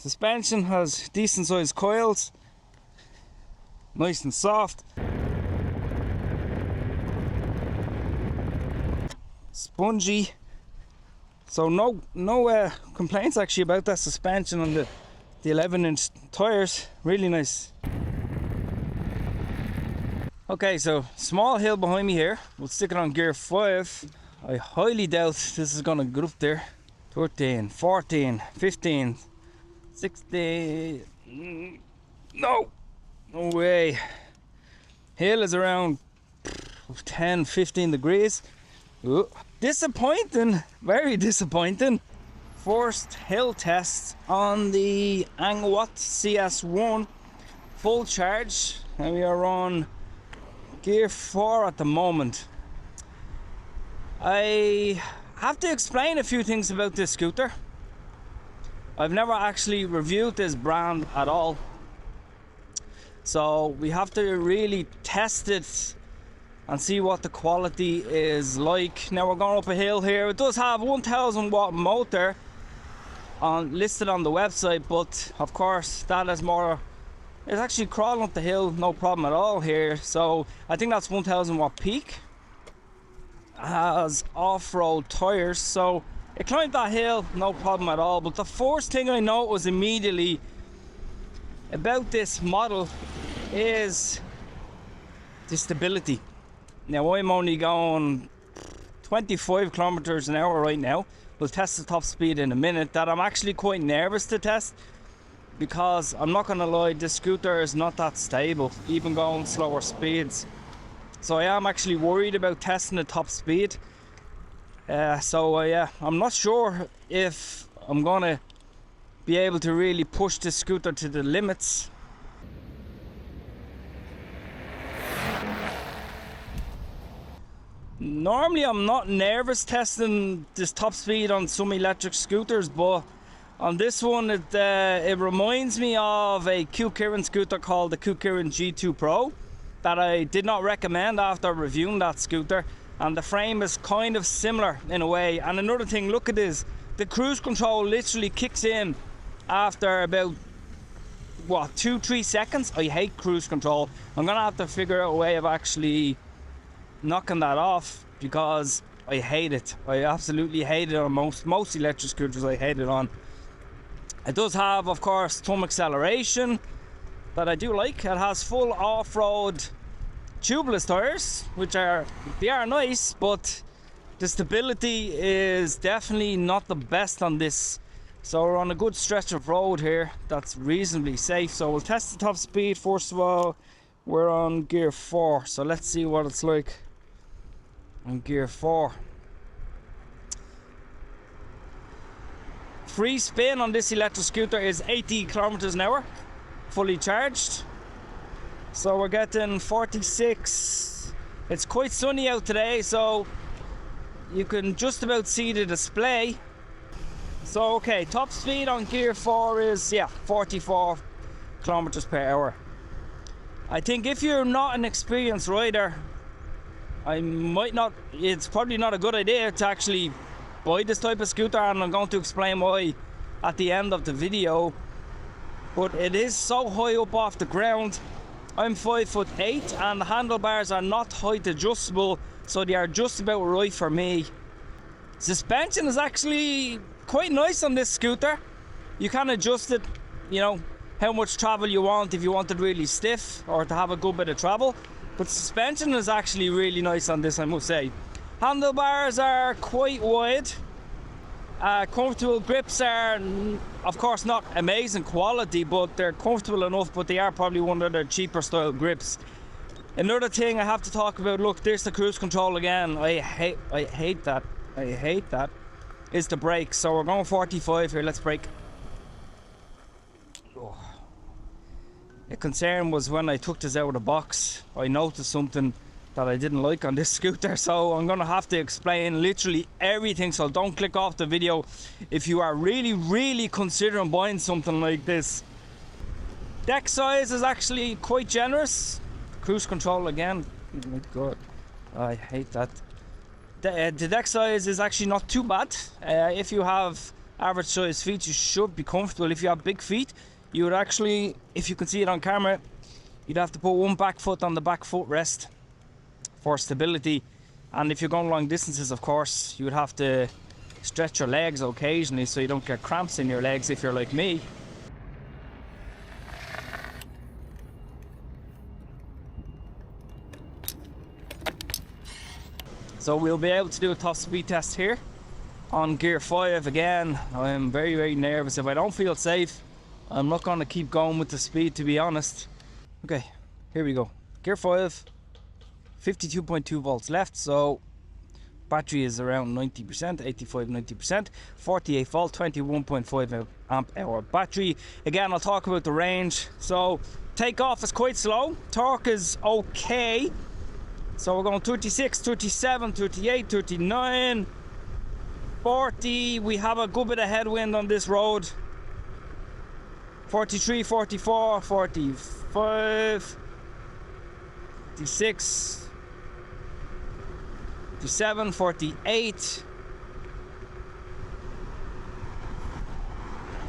Suspension has decent sized coils, nice and soft. Spongy. So no complaints actually about that suspension on the 11-inch tires. Really nice. Okay, so small hill behind me here. We'll stick it on gear 5. I highly doubt this is gonna get up there. 13, 14, 15, 16. No way. Hill is around 10, 15 degrees. Ooh. Disappointing, very disappointing. First hill test on the Angwatt CS1 full charge, and we are on gear 4 at the moment. I have to explain a few things about this scooter. I've never actually reviewed this brand at all, so we have to really test it and see what the quality is like. Now we're going up a hill here. It does have 1000 watt motor listed on the website, but of course that is more, it's actually crawling up the hill no problem at all here. So I think that's 1000 watt peak. It has off-road tires, so it climbed that hill no problem at all. But the first thing I noticed was immediately about this model is the stability. Now I'm only going 25 kilometers an hour right now. We'll test the top speed in a minute. That I'm actually quite nervous to test, because I'm not gonna lie, this scooter is not that stable, even going slower speeds. So I am actually worried about testing the top speed. Yeah, I'm not sure if I'm gonna be able to really push this scooter to the limits. Normally I'm not nervous testing this top speed on some electric scooters, but on this one it reminds me of a Q-Kirin scooter called the Q-Kirin G2 Pro that I did not recommend after reviewing that scooter, and the frame is kind of similar in a way. And another thing, look at this, the cruise control literally kicks in after about what, 2-3 seconds. I hate cruise control. I'm gonna have to figure out a way of actually knocking that off, because I hate it. I absolutely hate it on most electric scooters. I hate it on. It does have, of course, thumb acceleration that I do like. It has full off-road tubeless tires, which are nice, but the stability is definitely not the best on this. So we're on a good stretch of road here that's reasonably safe. So we'll test the top speed first of all. We're on gear 4, so let's see what it's like on gear 4. Free spin on this electric scooter is 80 kilometers an hour, fully charged. So we're getting 46. It's quite sunny out today, so you can just about see the display. So okay, top speed on gear 4 is 44 kilometers per hour. I think if you're not an experienced rider, it's probably not a good idea to actually buy this type of scooter, and I'm going to explain why at the end of the video. But it is so high up off the ground. I'm 5'8", and the handlebars are not height adjustable, so they are just about right for me. Suspension is actually quite nice on this scooter. You can adjust it, you know, how much travel you want, if you want it really stiff or to have a good bit of travel. But suspension is actually really nice on this, I must say. Handlebars are quite wide. Comfortable grips are, of course, not amazing quality, but they're comfortable enough, but they are probably one of the cheaper style grips. Another thing I have to talk about, look, there's the cruise control again. I hate that. Is the brakes. So we're going 45 here, let's brake. Oh. The concern was when I took this out of the box, I noticed something that I didn't like on this scooter, so I'm gonna have to explain literally everything, so don't click off the video if you are really considering buying something like this. Deck size is actually quite generous. Cruise control again, oh my god, I hate that. The deck size is actually not too bad. If you have average size feet, you should be comfortable. If you have big feet, you would actually, if you can see it on camera, you'd have to put one back foot on the back footrest for stability. And if you're going long distances, of course, you would have to stretch your legs occasionally so you don't get cramps in your legs if you're like me. So we'll be able to do a top speed test here on gear 5. Again, I'm very nervous. If I don't feel safe, I'm not going to keep going with the speed, to be honest. Okay, here we go. Gear 5, 52.2 volts left, so battery is around 90%, 85-90%, 48 volt, 21.5 amp hour battery. Again, I'll talk about the range. So takeoff is quite slow, torque is okay. So we're going 36, 37, 38, 39, 40. We have a good bit of headwind on this road. 43, 44, 45, 46, 47, 48,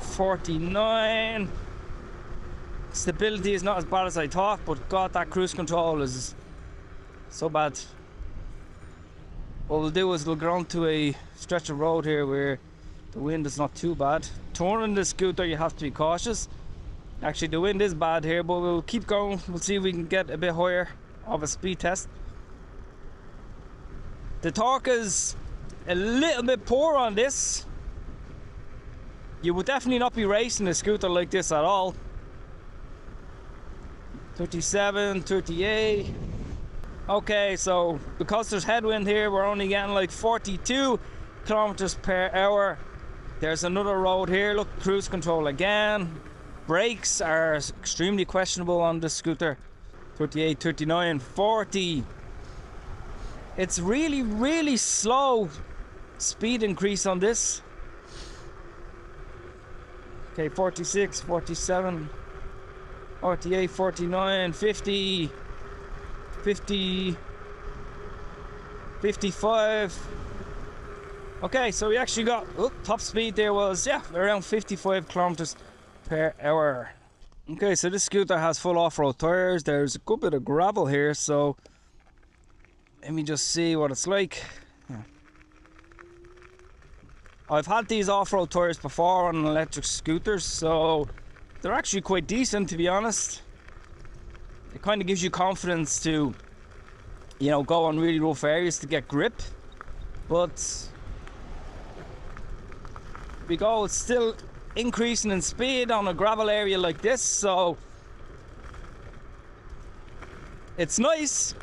49. Stability is not as bad as I thought, but God, that cruise control is so bad. What we'll do is we'll go on to a stretch of road here where the wind is not too bad. Touring the scooter, you have to be cautious. Actually, the wind is bad here, but we'll keep going. We'll see if we can get a bit higher of a speed test. The torque is a little bit poor on this. You would definitely not be racing a scooter like this at all. 37, 38. Okay, so because there's headwind here, we're only getting like 42 kilometers per hour. There's another road here. Look, cruise control again. Brakes are extremely questionable on this scooter. 38, 39, 40. It's really slow speed increase on this. Okay, 46, 47, 48, 49, 50, 50, 55. Okay, so we actually got, top speed there was, yeah, around 55 kilometers per hour. Okay, so this scooter has full off-road tires. There's a good bit of gravel here, so let me just see what it's like. Yeah. I've had these off-road tires before on electric scooters, so they're actually quite decent, to be honest. It kind of gives you confidence to, you know, go on really rough areas to get grip. But we go, it's still increasing in speed on a gravel area like this, so it's nice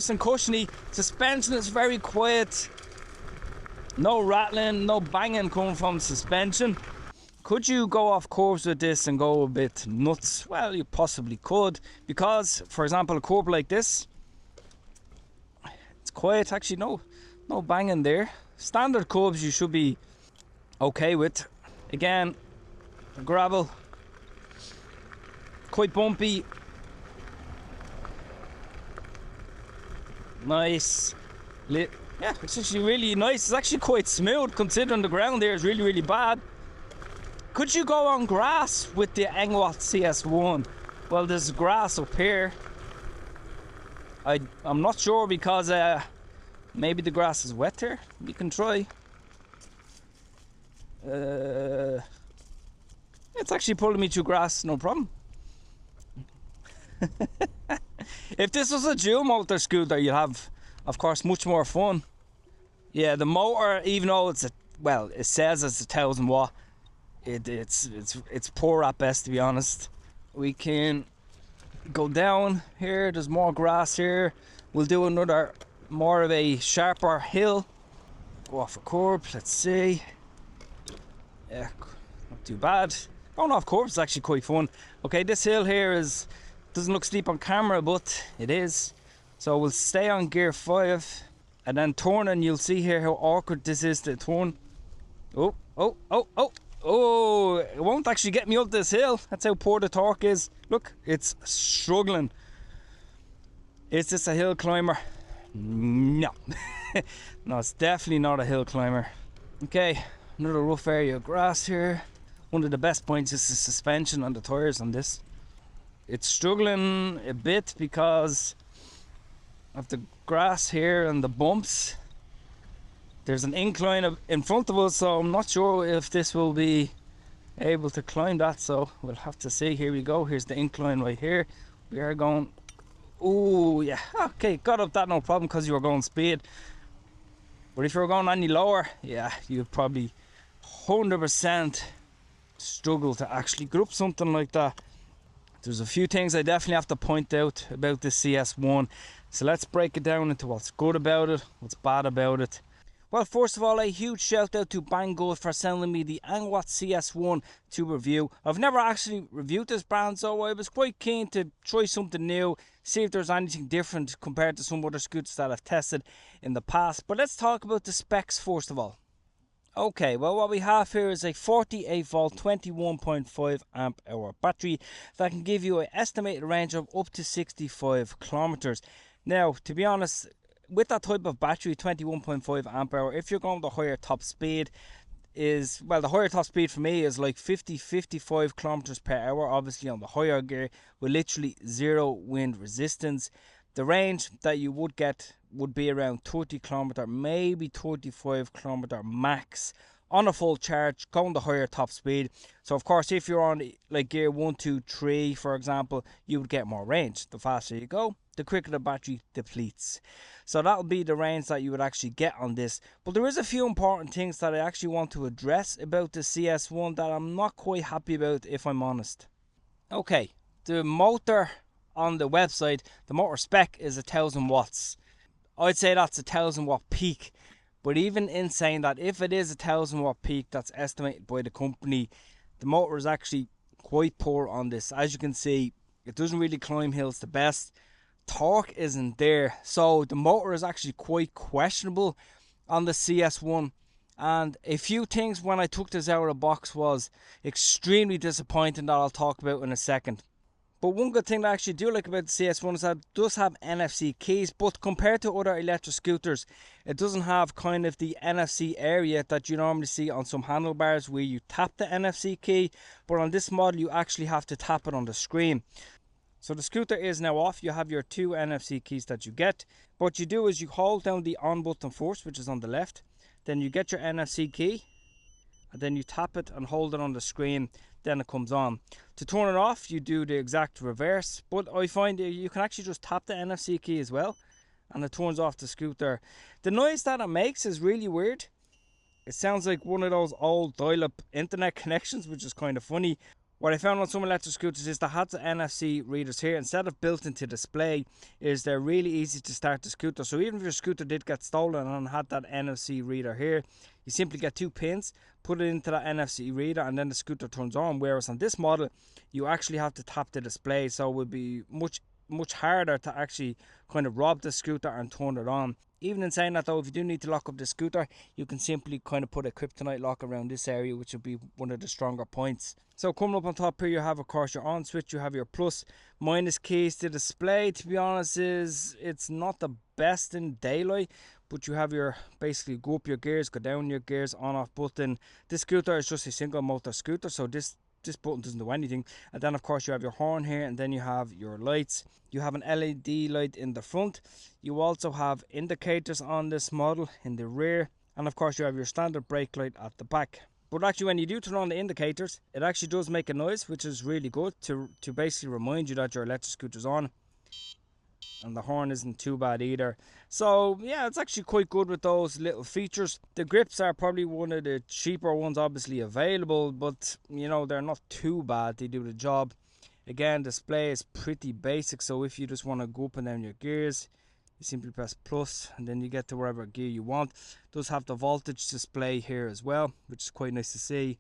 and cushiony. Suspension is very quiet, no rattling, no banging coming from suspension. Could you go off course with this and go a bit nuts? Well, you possibly could, because for example a curb like this, it's quiet. Actually no banging there. Standard curbs you should be okay with. Again, gravel, quite bumpy, nice. Yeah, it's actually really nice. It's actually quite smooth considering the ground there is really bad. Could you go on grass with the Angwatt CS1? Well, there's grass up here. I'm not sure, because maybe the grass is wet here. We can try. It's actually pulling me through grass, no problem. If this was a dual motor scooter, you'd have, of course, much more fun. Yeah, the motor, even though it's it says it's 1,000 watt, it's poor at best, to be honest. We can go down here. There's more grass here. We'll do another more of a sharper hill. Go off a curb. Let's see. Yeah, not too bad. Going off course is actually quite fun. Okay, this hill here doesn't look steep on camera, but it is. So we'll stay on gear 5, and then turning, you'll see here how awkward this is to turn. Oh, it won't actually get me up this hill. That's how poor the torque is. Look, it's struggling. Is this a hill climber? No. No, it's definitely not a hill climber. Okay, Another rough area of grass here. One of the best points is the suspension on the tyres on this. It's struggling a bit because of the grass here and the bumps. There's an incline in front of us, so I'm not sure if this will be able to climb that, so we'll have to see. Here we go. Here's the incline right here. We are going, oh yeah, okay, got up that no problem because you were going speed. But if you were going any lower, yeah, you'd probably 100% struggle to actually grip something like that. There's a few things I definitely have to point out about this CS1. So let's break it down into what's good about it, what's bad about it. Well, first of all, a huge shout out to Banggood for sending me the Angwatt CS1 to review. I've never actually reviewed this brand, so I was quite keen to try something new, see if there's anything different compared to some other scooters that I've tested in the past. But let's talk about the specs first of all. Okay, well, what we have here is a 48 volt 21.5 amp hour battery that can give you an estimated range of up to 65 kilometers. Now, to be honest, with that type of battery, 21.5 amp hour, if you're going the higher top speed is, well, the higher top speed for me is like 50-55 kilometers per hour, obviously on the higher gear with literally zero wind resistance. The range that you would get would be around 30 kilometer, maybe 35 kilometer max on a full charge, going the higher top speed. So of course, if you're on like gear 1, 2, 3, for example, you would get more range. The faster you go, the quicker the battery depletes. So that'll be the range that you would actually get on this. But there is a few important things that I actually want to address about the CS1 that I'm not quite happy about, if I'm honest. Okay, the motor on the website, the motor spec is 1000 watts. I'd say that's 1000 watt peak. But even in saying that, if it is 1000 watt peak that's estimated by the company, the motor is actually quite poor on this. As you can see, it doesn't really climb hills the best. Torque isn't there, so the motor is actually quite questionable on the CS1. And a few things when I took this out of the box was extremely disappointing that I'll talk about in a second. But one good thing that I actually do like about the CS1 is that it does have NFC keys, but compared to other electric scooters, it doesn't have kind of the NFC area that you normally see on some handlebars where you tap the NFC key, but on this model you actually have to tap it on the screen. So the scooter is now off. You have your 2 NFC keys that you get. What you do is you hold down the on button first, which is on the left, then you get your NFC key, and then you tap it and hold it on the screen, then it comes on. To turn it off, you do the exact reverse, but I find you can actually just tap the NFC key as well, and it turns off the scooter. The noise that it makes is really weird. It sounds like one of those old dial-up internet connections, which is kind of funny. What I found on some electric scooters is they had the NFC readers here. Instead of built into display, is they're really easy to start the scooter. So even if your scooter did get stolen and had that NFC reader here, you simply get 2 pins, put it into that NFC reader, and then the scooter turns on. Whereas on this model, you actually have to tap the display, so it would be much harder to actually kind of rob the scooter and turn it on. Even in saying that though, if you do need to lock up the scooter, you can simply kind of put a kryptonite lock around this area, which would be one of the stronger points. So coming up on top here, you have of course your on switch, you have your plus minus keys. The display, to be honest, it's not the best in daylight, but you have your basically go up your gears, go down your gears, on off button. This scooter is just a single motor scooter, so this button doesn't do anything. And then of course you have your horn here, and then you have your lights. You have an LED light in the front. You also have indicators on this model in the rear, and of course you have your standard brake light at the back. But actually when you do turn on the indicators, it actually does make a noise, which is really good to basically remind you that your electric scooter's on. And the horn isn't too bad either. So yeah, it's actually quite good with those little features. The grips are probably one of the cheaper ones obviously available, but you know, they're not too bad. They do the job. Again, display is pretty basic, so if you just want to go up and down your gears, you simply press plus and then you get to wherever gear you want. It does have the voltage display here as well, which is quite nice to see.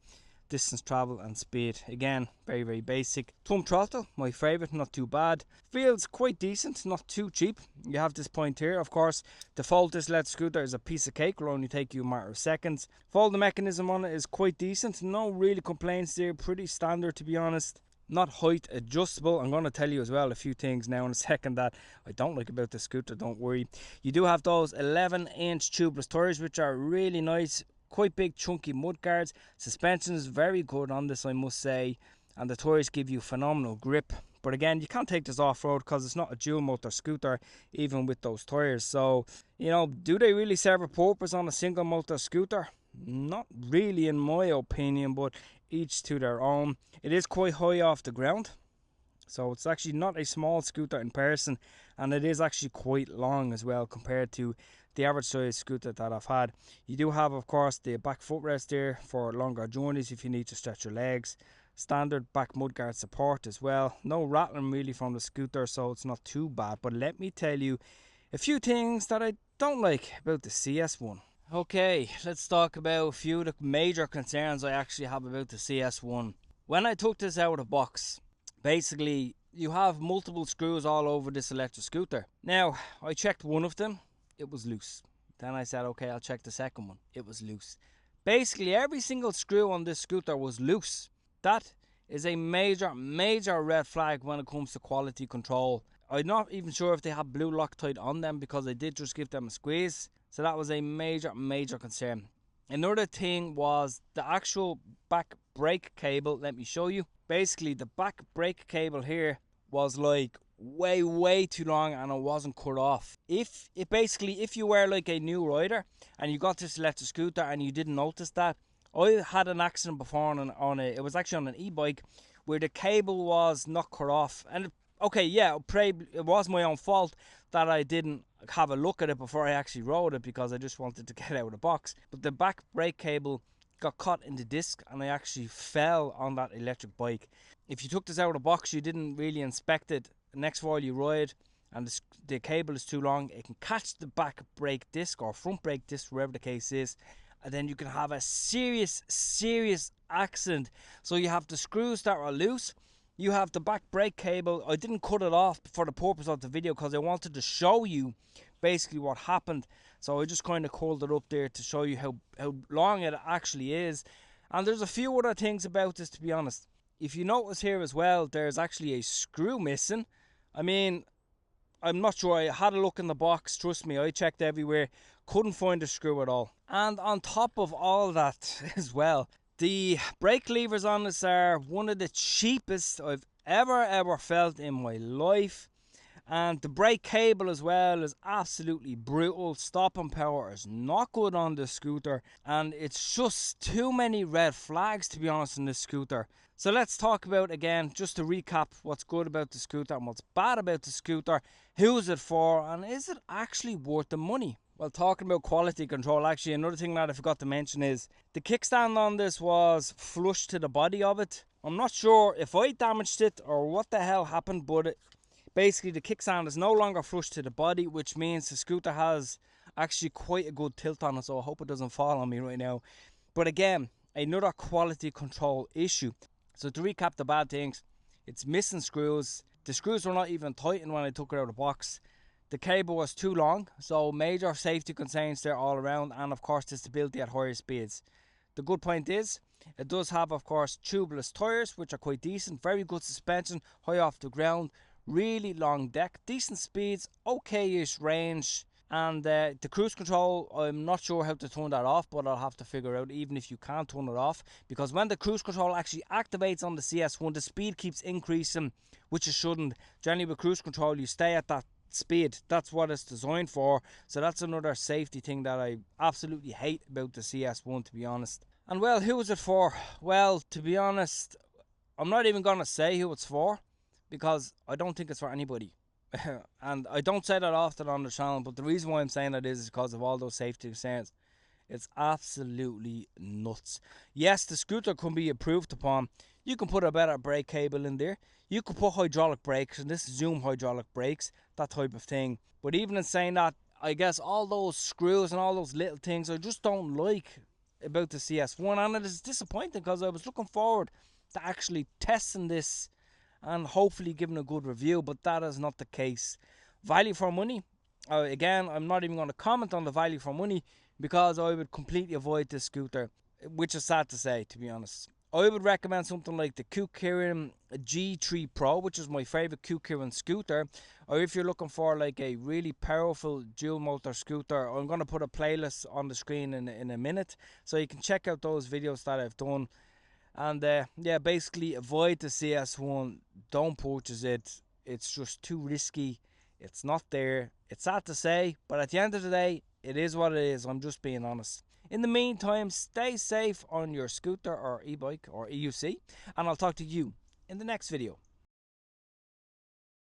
Distance travel and speed, again very basic. Thumb throttle, my favorite, not too bad. Feels quite decent, not too cheap. You have this point here, of course. The fold this electric scooter is a piece of cake, will only take you a matter of seconds. Folding mechanism on it is quite decent, no really complaints there, pretty standard to be honest. Not height adjustable. I'm going to tell you as well a few things now in a second that I don't like about the scooter, don't worry. You do have those 11-inch tubeless tires, which are really nice. quite big chunky mud guards. Suspension is very good on this, I must say, and the tyres give you phenomenal grip. But again, you can't take this off-road because it's not a dual motor scooter, even with those tyres. So, you know, do they really serve a purpose on a single motor scooter? Not really, in my opinion, but each to their own. It is quite high off the ground, so it's actually not a small scooter in person, and it is actually quite long as well compared to the average size scooter that I've had. You do have, of course, the back footrest there for longer journeys if you need to stretch your legs. Standard back mudguard support as well. No rattling really from the scooter, so it's not too bad. But let me tell you a few things that I don't like about the CS1. Okay, let's talk about a few of the major concerns I actually have about the CS1. When I took this out of the box, basically you have multiple screws all over this electric scooter. Now, I checked one of them, it was loose. Then I said, okay, I'll check the second one, it was loose. Basically every single screw on this scooter was loose. That is a major red flag when it comes to quality control. I'm not even sure if they have blue Loctite on them because I did just give them a squeeze. So that was a major concern. Another thing was the actual back brake cable. Let me show you. Basically the back brake cable here was like way too long and it wasn't cut off. If you were like a new rider and you got this electric scooter and you didn't notice that, I had an accident before it was actually on an e-bike where the cable was not cut off. And okay, yeah, it was my own fault that I didn't have a look at it before I actually rode it because I just wanted to get out of the box. But the back brake cable got caught in the disc and I actually fell on that electric bike. If you took this out of the box, you didn't really inspect it, next while you ride and the cable is too long, it can catch the back brake disc or front brake disc, wherever the case is, and then you can have a serious accident. So you have the screws that are loose, you have the back brake cable. I didn't cut it off for the purpose of the video because I wanted to show you basically what happened. So I just kind of curled it up there to show you how long it actually is. And there's a few other things about this, to be honest. If you notice here as well, there's actually a screw missing. I mean, I'm not sure. I had a look in the box, trust me, I checked everywhere, couldn't find a screw at all. And on top of all that as well, the brake levers on this are one of the cheapest I've ever felt in my life. And the brake cable as well is absolutely brutal. Stopping power is not good on this scooter, and it's just too many red flags, to be honest, in this scooter. So let's talk about, again, just to recap, what's good about the scooter and what's bad about the scooter, who's it for, and is it actually worth the money? Well, talking about quality control, actually another thing that I forgot to mention is the kickstand on this was flush to the body of it. I'm not sure if I damaged it or what the hell happened, but basically the kickstand is no longer flush to the body, which means the scooter has actually quite a good tilt on it, so I hope it doesn't fall on me right now. But again, another quality control issue. So to recap the bad things, it's missing screws. The screws were not even tightened when I took it out of the box. The cable was too long, so major safety concerns there all around, and of course the stability at higher speeds. The good point is, it does have, of course, tubeless tyres, which are quite decent. Very good suspension, high off the ground, really long deck, decent speeds, okay-ish range. And the cruise control, I'm not sure how to turn that off, but I'll have to figure out, even if you can't turn it off, because when the cruise control actually activates on the CS1, the speed keeps increasing, which it shouldn't. Generally with cruise control, you stay at that speed. That's what it's designed for. So that's another safety thing that I absolutely hate about the CS1, to be honest. And well, who is it for? Well, to be honest, I'm not even going to say who it's for, because I don't think it's for anybody. And I don't say that often on the channel, but the reason why I'm saying that is because of all those safety concerns. It's absolutely nuts. Yes, the scooter can be improved upon. You can put a better brake cable in there. You can put hydraulic brakes, and this is Zoom hydraulic brakes, that type of thing. But even in saying that, I guess all those screws and all those little things I just don't like about the CS1, and it is disappointing because I was looking forward to actually testing this and hopefully giving a good review, but that is not the case. Value for money, again, I'm not even going to comment on the value for money because I would completely avoid this scooter, which is sad to say, to be honest. I would recommend something like the Kirin G3 Pro, which is my favourite Kirin scooter. Or if you're looking for like a really powerful dual motor scooter, I'm going to put a playlist on the screen in a minute, so you can check out those videos that I've done. And yeah, basically avoid the CS1. Don't purchase it. It's just too risky. It's not there. It's sad to say, but at the end of the day, it is what it is. I'm just being honest. In the meantime, stay safe on your scooter or e-bike or EUC, and I'll talk to you in the next video.